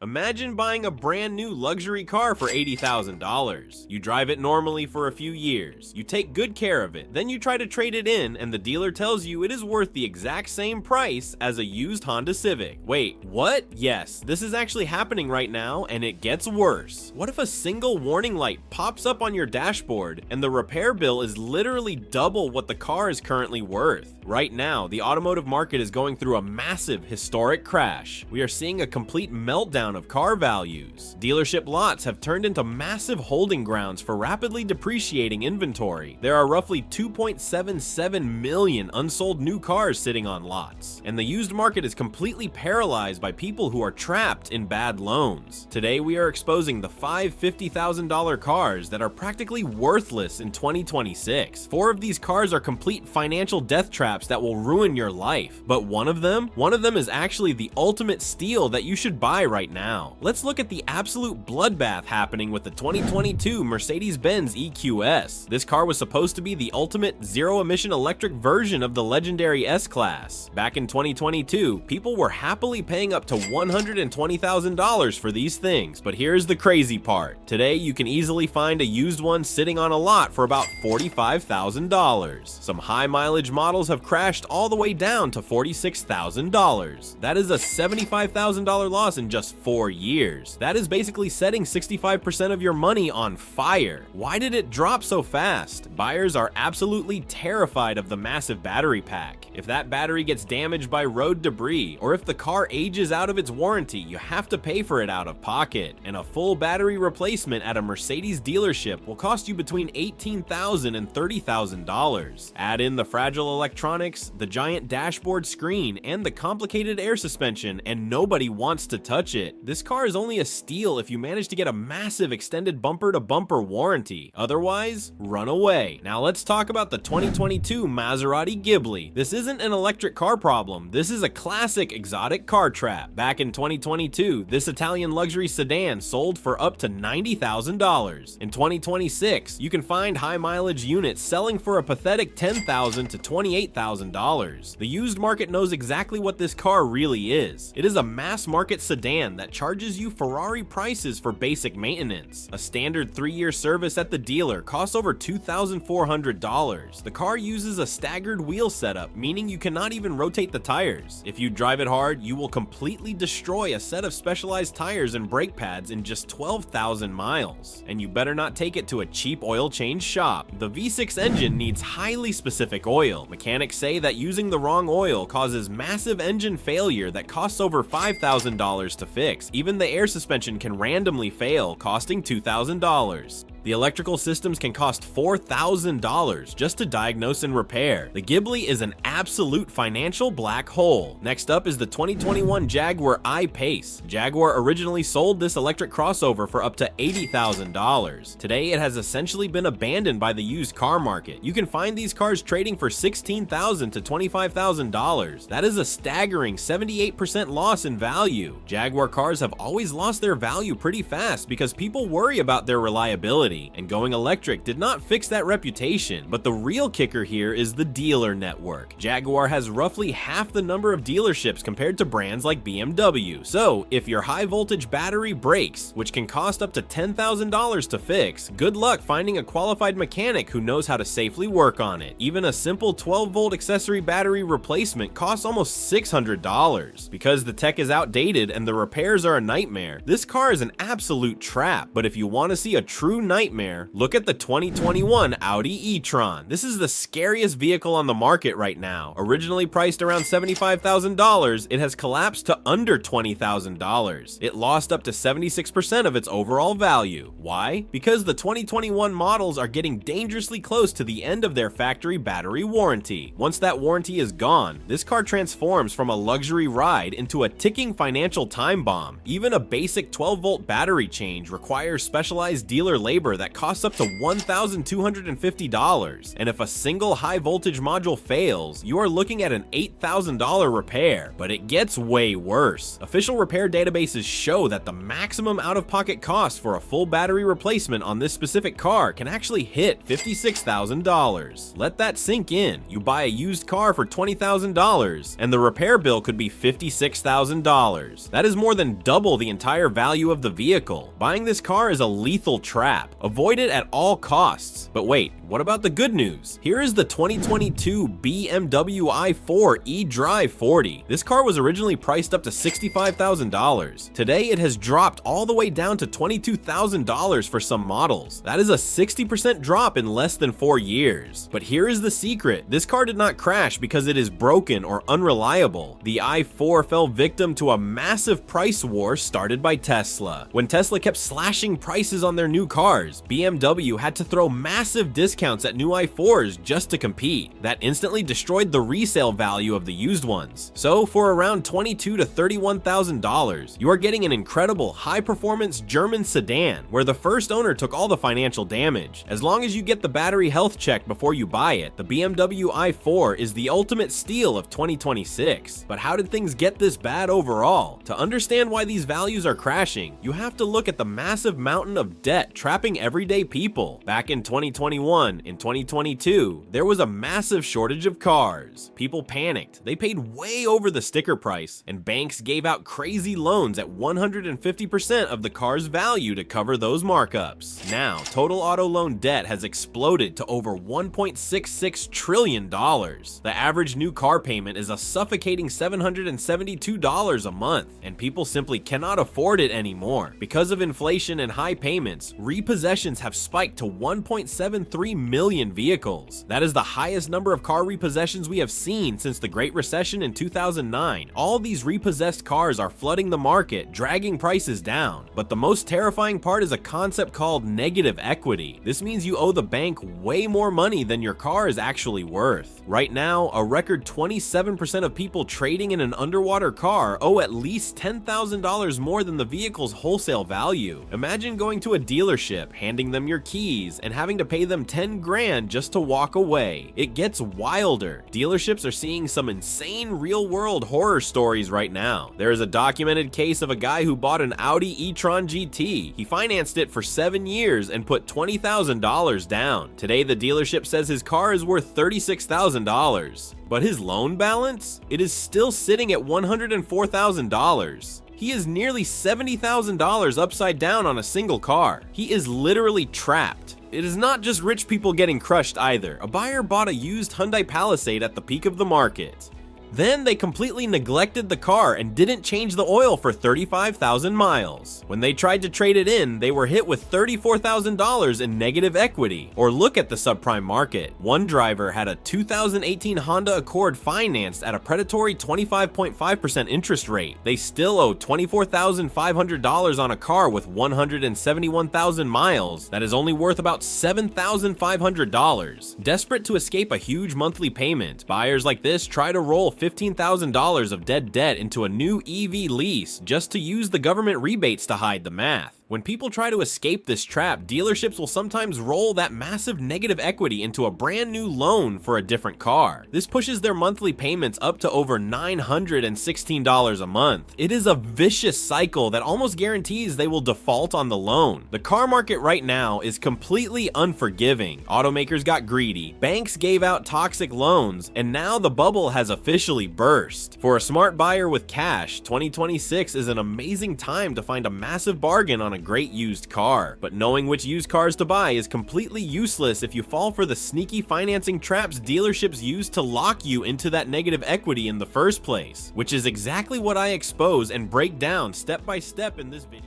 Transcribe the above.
Imagine buying a brand new luxury car for $80,000. You drive it normally for a few years. You take good care of it. Then you try to trade it in and the dealer tells you it is worth the exact same price as a used Honda Civic. Wait, what? Yes, this is actually happening right now and it gets worse. What if a single warning light pops up on your dashboard and the repair bill is literally double what the car is currently worth? Right now, the automotive market is going through a massive historic crash. We are seeing a complete meltdown of car values. Dealership lots have turned into massive holding grounds for rapidly depreciating inventory. There are roughly 2.77 million unsold new cars sitting on lots, and the used market is completely paralyzed by people who are trapped in bad loans. Today, we are exposing the five $50,000 cars that are practically worthless in 2026. Four of these cars are complete financial death traps that will ruin your life, but one of them is actually the ultimate steal that you should buy right now. Let's look at the absolute bloodbath happening with the 2022 Mercedes-Benz EQS. This car was supposed to be the ultimate zero-emission electric version of the legendary S-Class. Back in 2022, people were happily paying up to $120,000 for these things, but here's the crazy part. Today, you can easily find a used one sitting on a lot for about $45,000. Some high-mileage models have crashed all the way down to $46,000. That is a $75,000 loss in just 4 years. That is basically setting 65% of your money on fire. Why did it drop so fast? Buyers are absolutely terrified of the massive battery pack. If that battery gets damaged by road debris, or if the car ages out of its warranty, you have to pay for it out of pocket. And a full battery replacement at a Mercedes dealership will cost you between $18,000 and $30,000. Add in the fragile electronics, the giant dashboard screen, and the complicated air suspension, and nobody wants to touch it. This car is only a steal if you manage to get a massive extended bumper-to-bumper warranty. Otherwise, run away. Now let's talk about the 2022 Maserati Ghibli. This isn't an electric car problem. This is a classic exotic car trap. Back in 2022, this Italian luxury sedan sold for up to $90,000. In 2026, you can find high-mileage units selling for a pathetic $10,000 to $28,000. The used market knows exactly what this car really is. It is a mass-market sedan that charges you Ferrari prices for basic maintenance. A standard 3-year service at the dealer costs over $2,400. The car uses a staggered wheel setup, meaning you cannot even rotate the tires. If you drive it hard, you will completely destroy a set of specialized tires and brake pads in just 12,000 miles. And you better not take it to a cheap oil change shop. The V6 engine needs highly specific oil. Mechanics say that using the wrong oil causes massive engine failure that costs over $5,000 to fix. Even the air suspension can randomly fail, costing $2,000. The electrical systems can cost $4,000 just to diagnose and repair. The Ghibli is an absolute financial black hole. Next up is the 2021 Jaguar I-Pace. Jaguar originally sold this electric crossover for up to $80,000. Today, it has essentially been abandoned by the used car market. You can find these cars trading for $16,000 to $25,000. That is a staggering 78% loss in value. Jaguar cars have always lost their value pretty fast because people worry about their reliability, and going electric did not fix that reputation. But the real kicker here is the dealer network. Jaguar has roughly half the number of dealerships compared to brands like BMW. So if your high voltage battery breaks, which can cost up to $10,000 to fix, good luck finding a qualified mechanic who knows how to safely work on it. Even a simple 12-volt accessory battery replacement costs almost $600. Because the tech is outdated and the repairs are a nightmare, this car is an absolute trap. But if you want to see a true nightmare, look at the 2021 Audi e-tron. This is the scariest vehicle on the market right now. Originally priced around $75,000, it has collapsed to under $20,000. It lost up to 76% of its overall value. Why? Because the 2021 models are getting dangerously close to the end of their factory battery warranty. Once that warranty is gone, this car transforms from a luxury ride into a ticking financial time bomb. Even a basic 12-volt battery change requires specialized dealer labor temper that costs up to $1,250, and if a single high voltage module fails, you are looking at an $8,000 repair. But it gets way worse. Official repair databases show that the maximum out-of-pocket cost for a full battery replacement on this specific car can actually hit $56,000. Let that sink in. You buy a used car for $20,000, and the repair bill could be $56,000. That is more than double the entire value of the vehicle. Buying this car is a lethal trap. Avoid it at all costs. But wait, what about the good news? Here is the 2022 BMW i4 eDrive 40. This car was originally priced up to $65,000. Today it has dropped all the way down to $22,000 for some models. That is a 60% drop in less than 4 years. But here is the secret. This car did not crash because it is broken or unreliable. The i4 fell victim to a massive price war started by Tesla. When Tesla kept slashing prices on their new cars, BMW had to throw massive discounts at new i4s just to compete. That instantly destroyed the resale value of the used ones. So for around $22,000 to $31,000, you are getting an incredible high-performance German sedan where the first owner took all the financial damage. As long as you get the battery health check before you buy it, the BMW i4 is the ultimate steal of 2026. But how did things get this bad overall? To understand why these values are crashing, you have to look at the massive mountain of debt trapping everyday people. Back in 2021, in 2022, there was a massive shortage of cars. People panicked. They paid way over the sticker price, and banks gave out crazy loans at 150% of the car's value to cover those markups. Now, total auto loan debt has exploded to over $1.66 trillion. The average new car payment is a suffocating $772 a month, and people simply cannot afford it anymore. Because of inflation and high payments, repossessions have spiked to 1.73 million vehicles. That is the highest number of car repossessions we have seen since the Great Recession in 2009. All these repossessed cars are flooding the market, dragging prices down. But the most terrifying part is a concept called negative equity. This means you owe the bank way more money than your car is actually worth. Right now, a record 27% of people trading in an underwater car owe at least $10,000 more than the vehicle's wholesale value. Imagine going to a dealership, handing them your keys, and having to pay them 10 grand just to walk away. It gets wilder. Dealerships are seeing some insane real-world horror stories right now. There is a documented case of a guy who bought an Audi e-tron GT. He financed it for 7 years and put $20,000 down. Today, the dealership says his car is worth $36,000. But his loan balance? It is still sitting at $104,000. He is nearly $70,000 upside down on a single car. He is literally trapped. It is not just rich people getting crushed either. A buyer bought a used Hyundai Palisade at the peak of the market. Then they completely neglected the car and didn't change the oil for 35,000 miles. When they tried to trade it in, they were hit with $34,000 in negative equity. Or look at the subprime market. One driver had a 2018 Honda Accord financed at a predatory 25.5% interest rate. They still owe $24,500 on a car with 171,000 miles that is only worth about $7,500. Desperate to escape a huge monthly payment, buyers like this try to roll $15,000 of dead debt into a new EV lease just to use the government rebates to hide the math. When people try to escape this trap, dealerships will sometimes roll that massive negative equity into a brand new loan for a different car. This pushes their monthly payments up to over $916 a month. It is a vicious cycle that almost guarantees they will default on the loan. The car market right now is completely unforgiving. Automakers got greedy, banks gave out toxic loans, and now the bubble has officially burst. For a smart buyer with cash, 2026 is an amazing time to find a massive bargain on a great used car. But knowing which used cars to buy is completely useless if you fall for the sneaky financing traps dealerships use to lock you into that negative equity in the first place, which is exactly what I expose and break down step by step in this video.